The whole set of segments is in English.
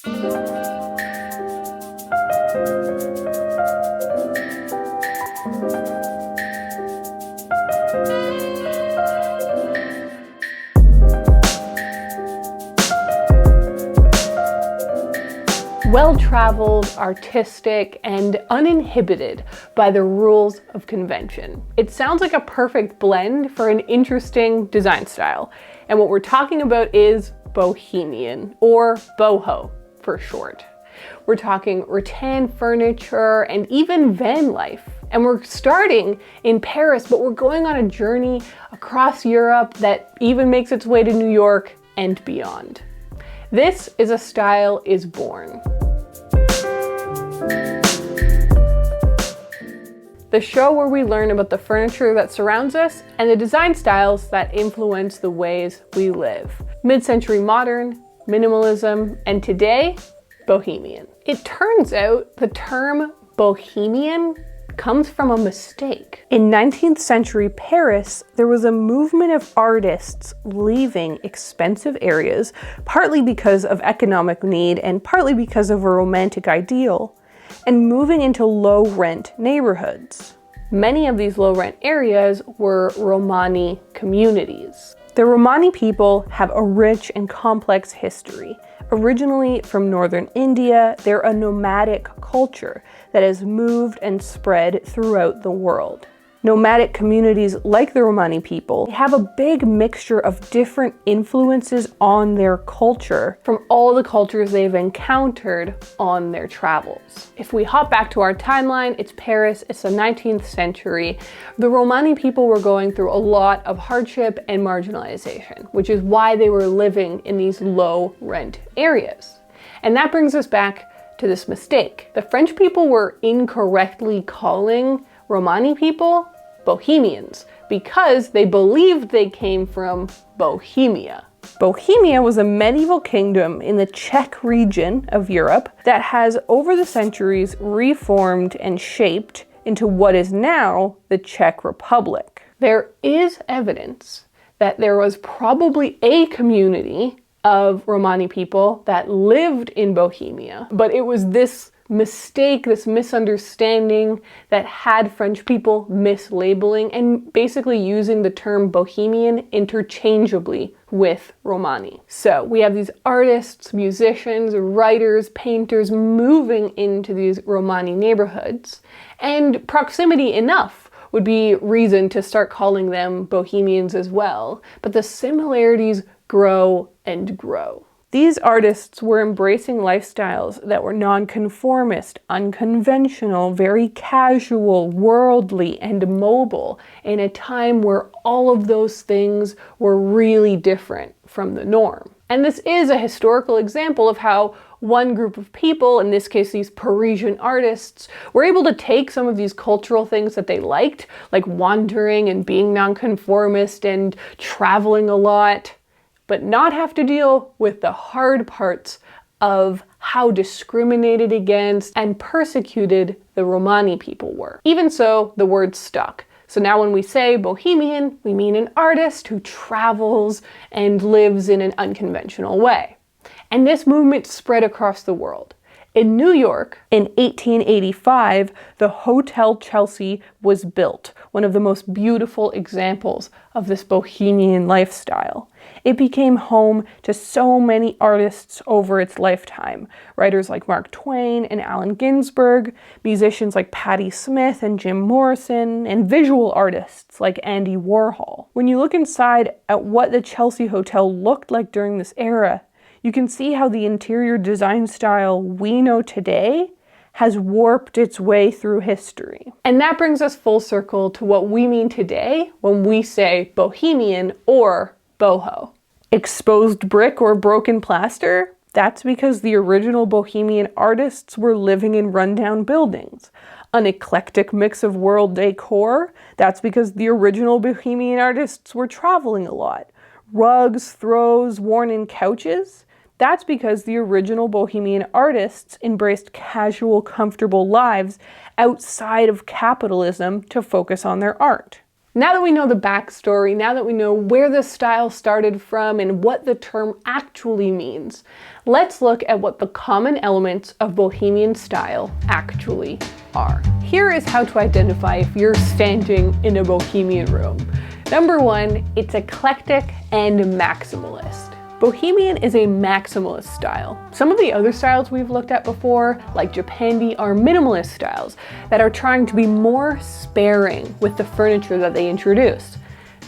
Well-traveled, artistic, and uninhibited by the rules of convention. It sounds like a perfect blend for an interesting design style. And what we're talking about is Bohemian, or BoHo for short. We're talking rattan furniture and even van life. And we're starting in Paris, but we're going on a journey across Europe that even makes its way to New York and beyond. This is A Style is Born. The show where we learn about the furniture that surrounds us and the design styles that influence the ways we live. Mid-century modern, minimalism, and today, Bohemian. It turns out the term Bohemian comes from a mistake. In 19th century Paris, there was a movement of artists leaving expensive areas, partly because of economic need and partly because of a romantic ideal, and moving into low-rent neighborhoods. Many of these low-rent areas were Romani communities. The Romani people have a rich and complex history. Originally from northern India, they're a nomadic culture that has moved and spread throughout the world. Nomadic communities like the Romani people have a big mixture of different influences on their culture from all the cultures they've encountered on their travels. If we hop back to our timeline, it's Paris, it's the 19th century. The Romani people were going through a lot of hardship and marginalization, which is why they were living in these low rent areas. And that brings us back to this mistake. The French people were incorrectly calling Romani people Bohemians because they believed they came from Bohemia. Bohemia was a medieval kingdom in the Czech region of Europe that has over the centuries reformed and shaped into what is now the Czech Republic. There is evidence that there was probably a community of Romani people that lived in Bohemia, but it was this mistake, this misunderstanding that had French people mislabeling and basically using the term Bohemian interchangeably with Romani. So we have these artists, musicians, writers, painters moving into these Romani neighborhoods, and proximity enough would be reason to start calling them Bohemians as well, but the similarities grow and grow. These artists were embracing lifestyles that were nonconformist, unconventional, very casual, worldly, and mobile in a time where all of those things were really different from the norm. And this is a historical example of how one group of people, in this case these Parisian artists, were able to take some of these cultural things that they liked, like wandering and being nonconformist and traveling a lot, but not have to deal with the hard parts of how discriminated against and persecuted the Romani people were. Even so, the word stuck. So now when we say Bohemian, we mean an artist who travels and lives in an unconventional way. And this movement spread across the world. In New York, in 1885, the Hotel Chelsea was built, one of the most beautiful examples of this bohemian lifestyle. It became home to so many artists over its lifetime. Writers like Mark Twain and Allen Ginsberg, musicians like Patti Smith and Jim Morrison, and visual artists like Andy Warhol. When you look inside at what the Chelsea Hotel looked like during this era, you can see how the interior design style we know today has warped its way through history. And that brings us full circle to what we mean today when we say Bohemian or BoHo. Exposed brick or broken plaster? That's because the original Bohemian artists were living in rundown buildings. An eclectic mix of world decor? That's because the original Bohemian artists were traveling a lot. Rugs, throws, worn-in couches? That's because the original Bohemian artists embraced casual, comfortable lives outside of capitalism to focus on their art. Now that we know the backstory, now that we know where this style started from and what the term actually means, let's look at what the common elements of Bohemian style actually are. Here is how to identify if you're standing in a Bohemian room. Number one, it's eclectic and maximalist. Bohemian is a maximalist style. Some of the other styles we've looked at before, like Japandi, are minimalist styles that are trying to be more sparing with the furniture that they introduced.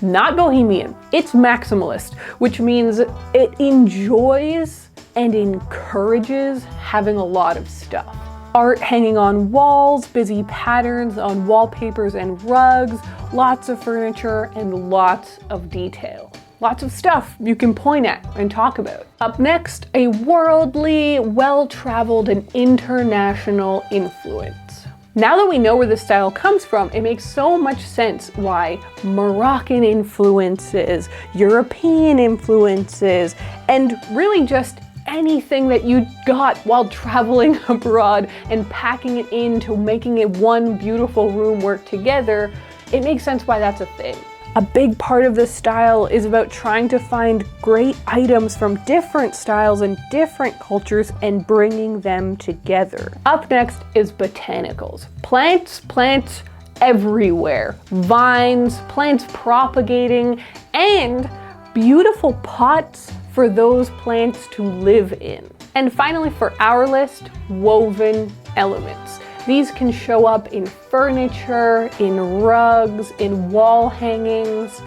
Not Bohemian, it's maximalist, which means it enjoys and encourages having a lot of stuff. Art hanging on walls, busy patterns on wallpapers and rugs, lots of furniture, and lots of detail. Lots of stuff you can point at and talk about. Up next, a worldly, well-traveled, and international influence. Now that we know where this style comes from, it makes so much sense why Moroccan influences, European influences, and really just anything that you got while traveling abroad and packing it into making it one beautiful room work together, it makes sense why that's a thing. A big part of this style is about trying to find great items from different styles and different cultures and bringing them together. Up next is botanicals. Plants everywhere. Vines, plants propagating, and beautiful pots for those plants to live in. And finally, for our list, woven elements. These can show up in furniture, in rugs, in wall hangings.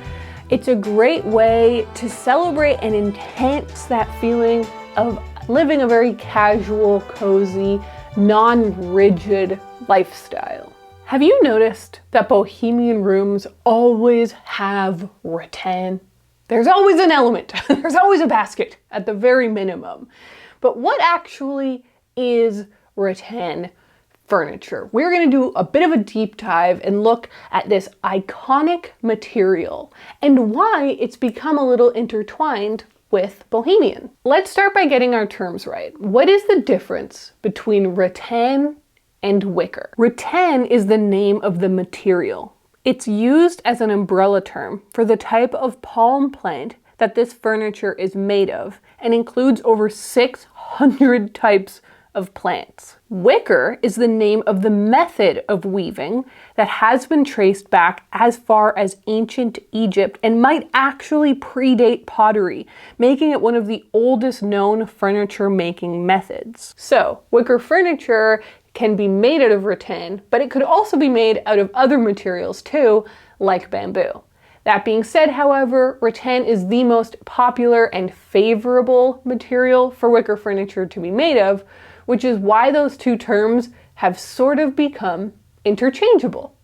It's a great way to celebrate and enhance that feeling of living a very casual, cozy, non-rigid lifestyle. Have you noticed that Bohemian rooms always have rattan? There's always an element, there's always a basket at the very minimum. But what actually is rattan furniture? We're going to do a bit of a deep dive and look at this iconic material and why it's become a little intertwined with Bohemian. Let's start by getting our terms right. What is the difference between rattan and wicker? Rattan is the name of the material. It's used as an umbrella term for the type of palm plant that this furniture is made of and includes over 600 types of plants. Wicker is the name of the method of weaving that has been traced back as far as ancient Egypt and might actually predate pottery, making it one of the oldest known furniture making methods. So, wicker furniture can be made out of rattan, but it could also be made out of other materials too, like bamboo. That being said, however, rattan is the most popular and favorable material for wicker furniture to be made of, which is why those two terms have sort of become interchangeable.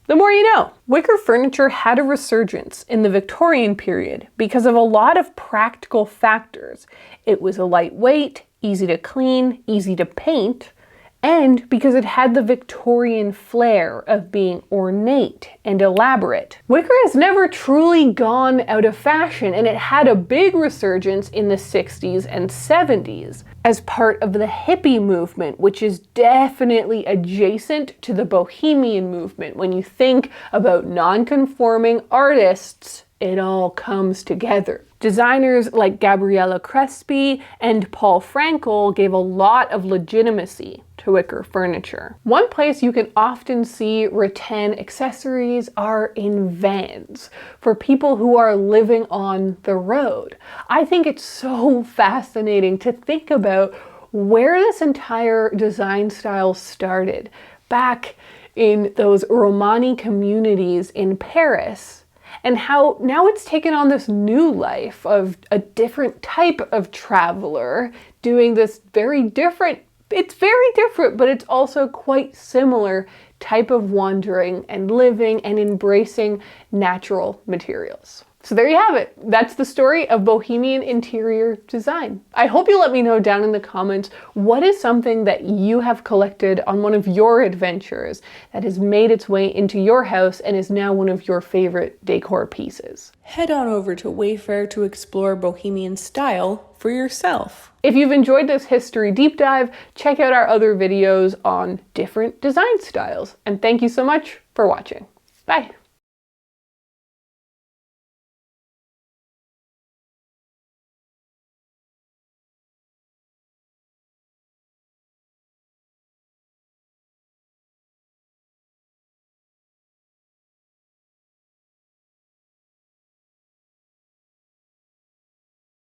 The more you know. Wicker furniture had a resurgence in the Victorian period because of a lot of practical factors. It was lightweight, easy to clean, easy to paint, and because it had the Victorian flair of being ornate and elaborate. Wicker has never truly gone out of fashion, and it had a big resurgence in the 60s and 70s as part of the hippie movement, which is definitely adjacent to the Bohemian movement. When you think about non-conforming artists, it all comes together. Designers like Gabriella Crespi and Paul Frankel gave a lot of legitimacy to wicker furniture. One place you can often see rattan accessories are in vans for people who are living on the road. I think it's so fascinating to think about where this entire design style started back in those Romani communities in Paris, and how now it's taken on this new life of a different type of traveler doing this very different, it's very different, but it's also quite similar type of wandering and living and embracing natural materials. So there you have it. That's the story of Bohemian interior design. I hope you let me know down in the comments what is something that you have collected on one of your adventures that has made its way into your house and is now one of your favorite decor pieces. Head on over to Wayfair to explore Bohemian style for yourself. If you've enjoyed this history deep dive, check out our other videos on different design styles. And thank you so much for watching. Bye.